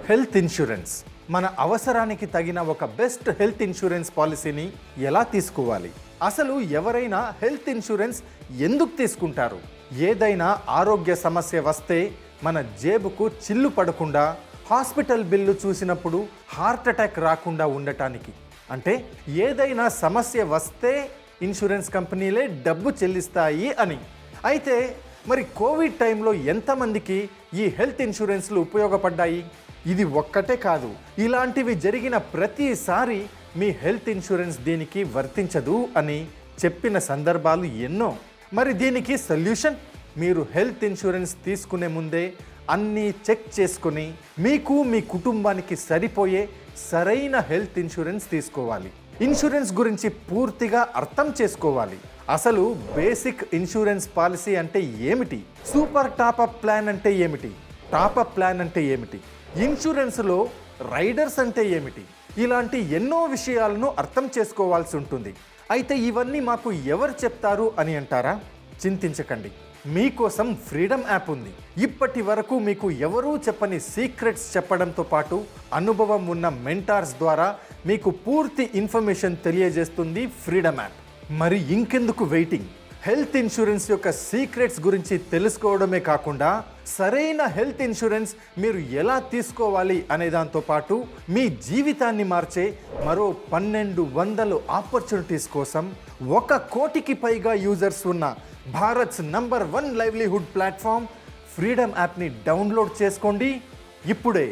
Health insurance మన అవసరానికి తగిన ఒక బెస్ట్ హెల్త్ ఇన్సూరెన్స్ పాలసీని ఎలా తీసుకోవాలి? అసలు ఎవరైనా హెల్త్ ఇన్సూరెన్స్ ఎందుకు తీసుకుంటారు? ఏదైనా ఆరోగ్య సమస్య వస్తే మన జేబుకు చిల్లు పడకుండా, హాస్పిటల్ బిల్లు చూసినప్పుడు హార్ట్ అటాక్ రాకుండా ఉండటానికి, అంటే ఏదైనా సమస్య వస్తే ఇన్సూరెన్స్ కంపెనీలే డబ్బు చెల్లిస్తాయి అని. అయితే మరి కోవిడ్ టైంలో ఎంతమందికి ఈ హెల్త్ ఇన్సూరెన్స్లు ఉపయోగపడ్డాయి? ఇది ఒక్కటే కాదు, ఇలాంటివి జరిగిన ప్రతిసారి మీ హెల్త్ ఇన్సూరెన్స్ దీనికి వర్తించదు అని చెప్పిన సందర్భాలు ఎన్నో. మరి దీనికి సొల్యూషన్, మీరు హెల్త్ ఇన్సూరెన్స్ తీసుకునే ముందే అన్నీ చెక్ చేసుకుని మీకు మీ కుటుంబానికి సరిపోయే సరైన హెల్త్ ఇన్సూరెన్స్ తీసుకోవాలి. ఇన్సూరెన్స్ గురించి పూర్తిగా అర్థం చేసుకోవాలి. అసలు బేసిక్ ఇన్సూరెన్స్ పాలసీ అంటే ఏమిటి? సూపర్ టాపప్ ప్లాన్ అంటే ఏమిటి? టాపప్ ప్లాన్ అంటే ఏమిటి? ఇన్సూరెన్స్లో రైడర్స్ అంటే ఏమిటి? ఇలాంటి ఎన్నో విషయాలను అర్థం చేసుకోవాల్సి ఉంటుంది. అయితే ఇవన్నీ మాకు ఎవరు చెప్తారు అని అంటారా? చింతించకండి, మీకోసం ఫ్రీడమ్ యాప్ ఉంది. ఇప్పటి వరకు మీకు ఎవరూ చెప్పని సీక్రెట్స్ చెప్పడంతో పాటు అనుభవం ఉన్న మెంటార్స్ ద్వారా మీకు పూర్తి ఇన్ఫర్మేషన్ తెలియజేస్తుంది ఫ్రీడమ్ యాప్. మరి ఇంకెందుకు వెయిటింగ్? హెల్త్ ఇన్సూరెన్స్ యొక్క సీక్రెట్స్ గురించి తెలుసుకోవడమే కాకుండా సరైన హెల్త్ ఇన్సూరెన్స్ మీరు ఎలా తీసుకోవాలి అనే దాంతో పాటు మీ జీవితాన్ని మార్చే మరో 1200 ఆపర్చునిటీస్ కోసం 1 కోటికి పైగా యూజర్స్ ఉన్న Bharats number 1 livelihood platform freedom యాప్ని డౌన్లోడ్ చేసుకోండి ఇప్పుడే.